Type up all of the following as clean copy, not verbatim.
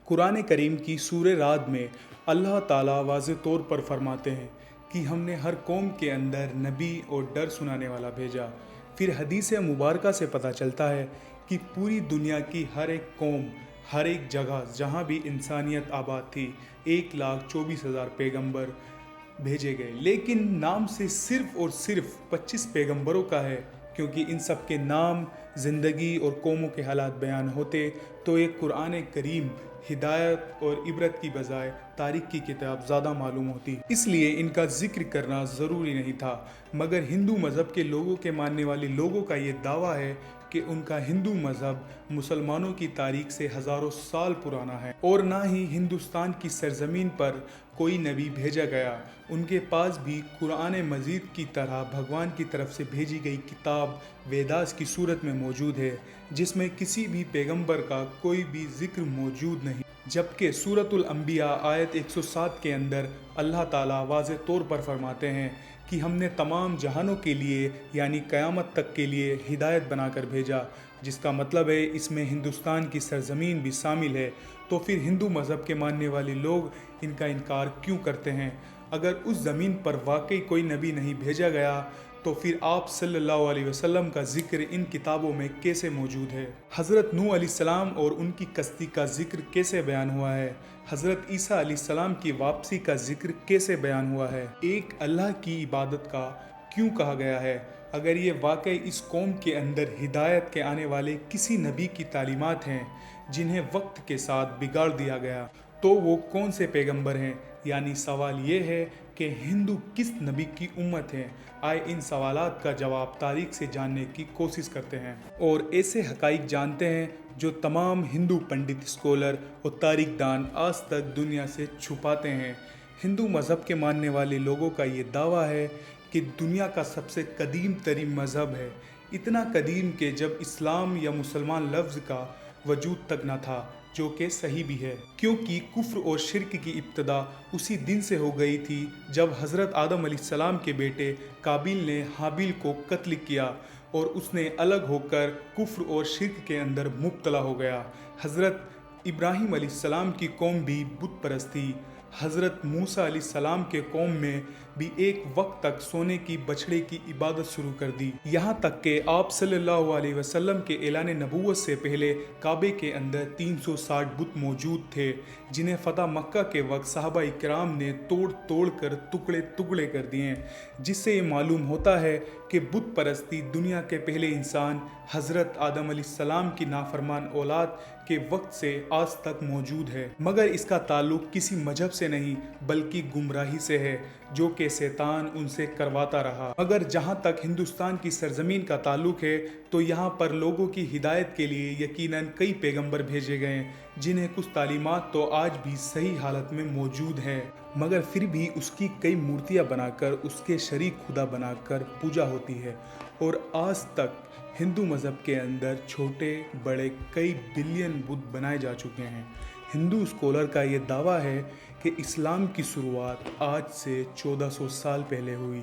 قرآن کریم کی سورہ رعد میں اللہ تعالیٰ واضح طور پر فرماتے ہیں کہ ہم نے ہر قوم کے اندر نبی اور ڈر سنانے والا بھیجا۔ پھر حدیث مبارکہ سے پتہ چلتا ہے کہ پوری دنیا کی ہر ایک قوم، ہر ایک جگہ جہاں بھی انسانیت آباد تھی، 1,24,000 پیغمبر بھیجے گئے، لیکن نام سے صرف اور صرف 25 پیغمبروں کا ہے، کیونکہ ان سب کے نام، زندگی اور قوموں کے حالات بیان ہوتے تو ایک قرآن کریم ہدایت اور عبرت کی بجائے تاریخ کی کتاب زیادہ معلوم ہوتی، اس لیے ان کا ذکر کرنا ضروری نہیں تھا۔ مگر ہندو مذہب کے لوگوں کے ماننے والے لوگوں کا یہ دعویٰ ہے کہ ان کا ہندو مذہب مسلمانوں کی تاریخ سے ہزاروں سال پرانا ہے، اور نہ ہی ہندوستان کی سرزمین پر کوئی نبی بھیجا گیا۔ ان کے پاس بھی قرآن مجید کی طرح بھگوان کی طرف سے بھیجی گئی کتاب ویداس کی صورت میں موجود ہے، جس میں کسی بھی پیغمبر کا کوئی بھی ذکر موجود نہیں، جبکہ سورۃ الانبیاء آیت 107 کے اندر اللہ تعالیٰ واضح طور پر فرماتے ہیں کہ ہم نے تمام جہانوں کے لیے یعنی قیامت تک کے لیے ہدایت بنا کر بھیجا، جس کا مطلب ہے اس میں ہندوستان کی سرزمین بھی شامل ہے۔ تو پھر ہندو مذہب کے ماننے والے لوگ ان کا انکار کیوں کرتے ہیں؟ اگر اس زمین پر واقعی کوئی نبی نہیں بھیجا گیا تو پھر آپ صلی اللہ علیہ وسلم کا ذکر ان کتابوں میں کیسے موجود ہے؟ حضرت نوح علیہ السلام اور ان کی کشتی کا ذکر کیسے بیان ہوا ہے؟ حضرت عیسیٰ علیہ السلام کی واپسی کا ذکر کیسے بیان ہوا ہے؟ ایک اللہ کی عبادت کا کیوں کہا گیا ہے؟ اگر یہ واقعی اس قوم کے اندر ہدایت کے آنے والے کسی نبی کی تعلیمات ہیں جنہیں وقت کے ساتھ بگاڑ دیا گیا، تو وہ کون سے پیغمبر ہیں؟ یعنی سوال یہ ہے کہ ہندو کس نبی کی امت ہیں؟ آئے ان سوالات کا جواب تاریخ سے جاننے کی کوشش کرتے ہیں اور ایسے حقائق جانتے ہیں جو تمام ہندو پنڈت، اسکالر اور تاریخ دان آج تک دنیا سے چھپاتے ہیں۔ ہندو مذہب کے ماننے والے لوگوں کا یہ دعویٰ ہے کہ دنیا کا سب سے قدیم ترین مذہب ہے، اتنا قدیم کہ جب اسلام یا مسلمان لفظ کا وجود تک نہ تھا، جو کہ صحیح بھی ہے، کیونکہ کفر اور شرک کی ابتدا اسی دن سے ہو گئی تھی جب حضرت آدم علیہ السلام کے بیٹے قابیل نے حابیل کو قتل کیا اور اس نے الگ ہو کر کفر اور شرک کے اندر مبتلا ہو گیا۔ حضرت ابراہیم علیہ السلام کی قوم بھی بت پرست تھی۔ حضرت موسیٰ علیہ السلام کے قوم میں بھی ایک وقت تک سونے کی بچھڑے کی عبادت شروع کر دی، یہاں تک کہ آپ صلی اللہ علیہ وسلم کے اعلان نبوت سے پہلے کعبے کے اندر 360 بت موجود تھے، جنہیں فتح مکہ کے وقت صحابہ اکرام نے توڑ کر ٹکڑے ٹکڑے کر دیے، جس سے یہ معلوم ہوتا ہے کہ بت پرستی دنیا کے پہلے انسان حضرت آدم علیہ السلام کی نافرمان اولاد کے وقت سے آج تک موجود ہے، مگر اس کا تعلق کسی مذہب سے نہیں بلکہ گمراہی سے ہے جو کہ شیطان ان سے کرواتا رہا۔ مگر جہاں تک ہندوستان کی سرزمین کا تعلق ہے تو یہاں پر لوگوں کی ہدایت کے لیے یقیناً کئی پیغمبر بھیجے گئے، جنہیں کچھ تعلیمات تو آج بھی صحیح حالت میں موجود ہے، مگر پھر بھی اس کی کئی مورتیاں بنا کر اس کے شریک خدا بنا کر پوجا ہوتی ہے، اور آج تک ہندو مذہب کے اندر چھوٹے بڑے کئی بلین بت بنائے جا چکے ہیں۔ ہندو اسکالر کا یہ دعویٰ ہے کہ اسلام کی شروعات آج سے 1400 سال پہلے ہوئی،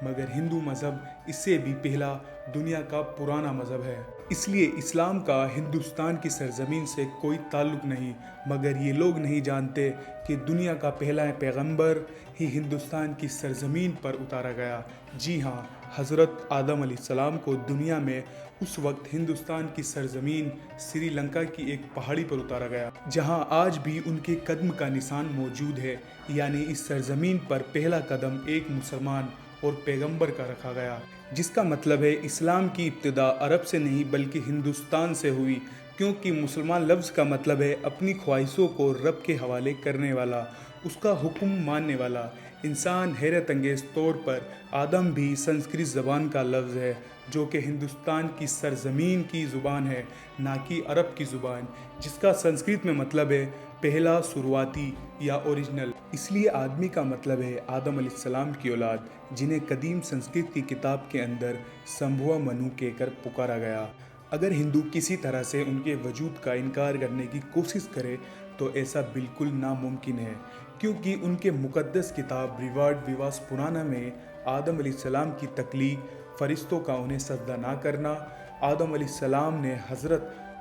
مگر ہندو مذہب اس سے بھی پہلا دنیا کا پرانا مذہب ہے، اس لیے اسلام کا ہندوستان کی سرزمین سے کوئی تعلق نہیں۔ مگر یہ لوگ نہیں جانتے کہ دنیا کا پہلا پیغمبر ہی ہندوستان کی سرزمین پر اتارا گیا۔ جی ہاں، حضرت آدم علیہ السلام کو دنیا میں اس وقت ہندوستان کی سرزمین سری لنکا کی ایک پہاڑی پر اتارا گیا، جہاں آج بھی ان کے قدم کا نشان موجود ہے، یعنی اس سرزمین پر پہلا قدم ایک مسلمان اور پیغمبر کا رکھا گیا، جس کا مطلب ہے اسلام کی ابتدا عرب سے نہیں بلکہ ہندوستان سے ہوئی، کیونکہ مسلمان لفظ کا مطلب ہے اپنی خواہشوں کو رب کے حوالے کرنے والا، اس کا حکم ماننے والا انسان۔ حیرت انگیز طور پر آدم بھی سنسکرت زبان کا لفظ ہے، جو کہ ہندوستان کی سرزمین کی زبان ہے، نہ کہ عرب کی زبان، جس کا سنسکرت میں مطلب ہے پہلا، شروعاتی یا اوریجنل۔ اس لیے آدمی کا مطلب ہے آدم علیہ السلام کی اولاد، جنہیں قدیم سنسکرت کی کتاب کے اندر سمبھوا منو کہہ کر پکارا گیا۔ اگر ہندو کسی طرح سے ان کے وجود کا انکار کرنے کی کوشش کرے تو ایسا بالکل ناممکن ہے، کیونکہ ان کے مقدس کتاب ریوارڈ ویواس پرانا میں آدم علیہ السلام کی تخلیق، فرشتوں کا انہیں سجدہ نہ کرنا، آدم علیہ السلام نے حضرت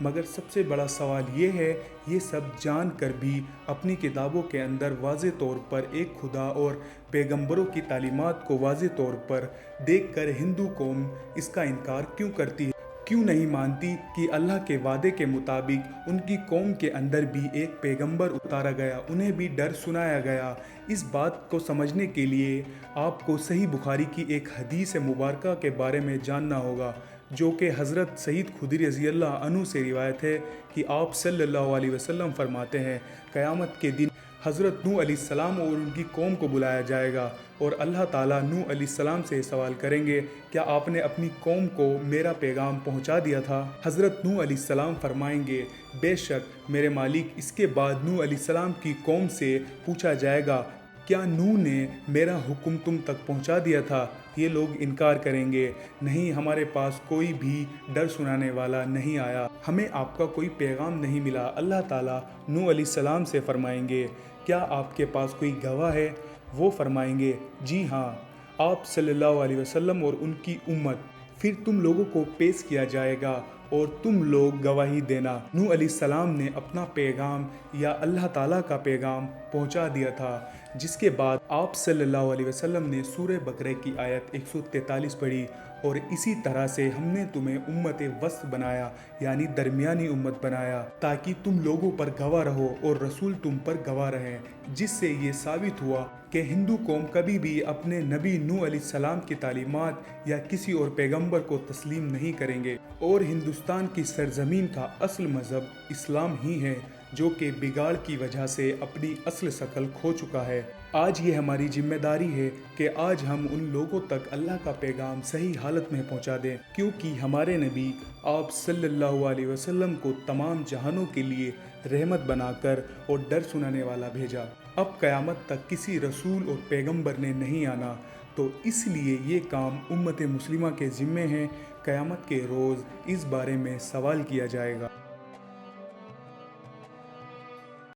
مگر سب سے بڑا سوال یہ ہے، یہ سب جان کر بھی اپنی کتابوں کے اندر واضح طور پر ایک خدا اور پیغمبروں کی تعلیمات کو واضح طور پر دیکھ کر ہندو قوم اس کا انکار کیوں کرتی ہے؟ کیوں نہیں مانتی کہ اللہ کے وعدے کے مطابق ان کی قوم کے اندر بھی ایک پیغمبر اتارا گیا، انہیں بھی ڈر سنایا گیا؟ اس بات کو سمجھنے کے لیے آپ کو صحیح بخاری کی ایک حدیث مبارکہ کے بارے میں جاننا ہوگا، جو کہ حضرت سید خدری رضی اللہ عنہ سے روایت ہے کہ آپ صلی اللہ علیہ وسلم فرماتے ہیں، قیامت کے دن حضرت نوح علیہ السلام اور ان کی قوم کو بلایا جائے گا اور اللہ تعالیٰ نوح علیہ السلام سے سوال کریں گے، کیا آپ نے اپنی قوم کو میرا پیغام پہنچا دیا تھا؟ حضرت نوح علیہ السلام فرمائیں گے، بے شک میرے مالک۔ اس کے بعد نوح علیہ السلام کی قوم سے پوچھا جائے گا، کیا نوح نے میرا حکم تم تک پہنچا دیا تھا؟ یہ لوگ انکار کریں گے، نہیں، ہمارے پاس کوئی بھی ڈر سنانے والا نہیں آیا، ہمیں آپ کا کوئی پیغام نہیں ملا۔ اللہ تعالیٰ نوح علیہ السلام سے فرمائیں گے، کیا آپ کے پاس کوئی گواہ ہے؟ وہ فرمائیں گے، جی ہاں، آپ صلی اللہ علیہ وسلم اور ان کی امت۔ پھر تم لوگوں کو پیش کیا جائے گا اور تم لوگ گواہی دینا۔ نوح علیہ السلام نے اپنا پیغام یا اللہ تعالیٰ کا پیغام پہنچا دیا تھا، جس کے بعد آپ صلی اللہ علیہ وسلم نے سورہ بقرہ کی آیت 143 پڑھی، اور اسی طرح سے ہم نے تمہیں امت وسط بنایا، یعنی درمیانی امت بنایا، تاکہ تم لوگوں پر گواہ رہو اور رسول تم پر گواہ رہیں، جس سے یہ ثابت ہوا کہ ہندو قوم کبھی بھی اپنے نبی نوح علیہ السلام کی تعلیمات یا کسی اور پیغمبر کو تسلیم نہیں کریں گے، اور ہندوستان کی سرزمین کا اصل مذہب اسلام ہی ہے، جو کہ بگاڑ کی وجہ سے اپنی اصل شکل کھو چکا ہے۔ آج یہ ہماری ذمہ داری ہے کہ آج ہم ان لوگوں تک اللہ کا پیغام صحیح حالت میں پہنچا دیں، کیونکہ ہمارے نبی آپ صلی اللہ علیہ وسلم کو تمام جہانوں کے لیے رحمت بنا کر اور ڈر سنانے والا بھیجا۔ اب قیامت تک کسی رسول اور پیغمبر نے نہیں آنا، تو اس لیے یہ کام امت مسلمہ کے ذمے ہے۔ قیامت کے روز اس بارے میں سوال کیا جائے گا۔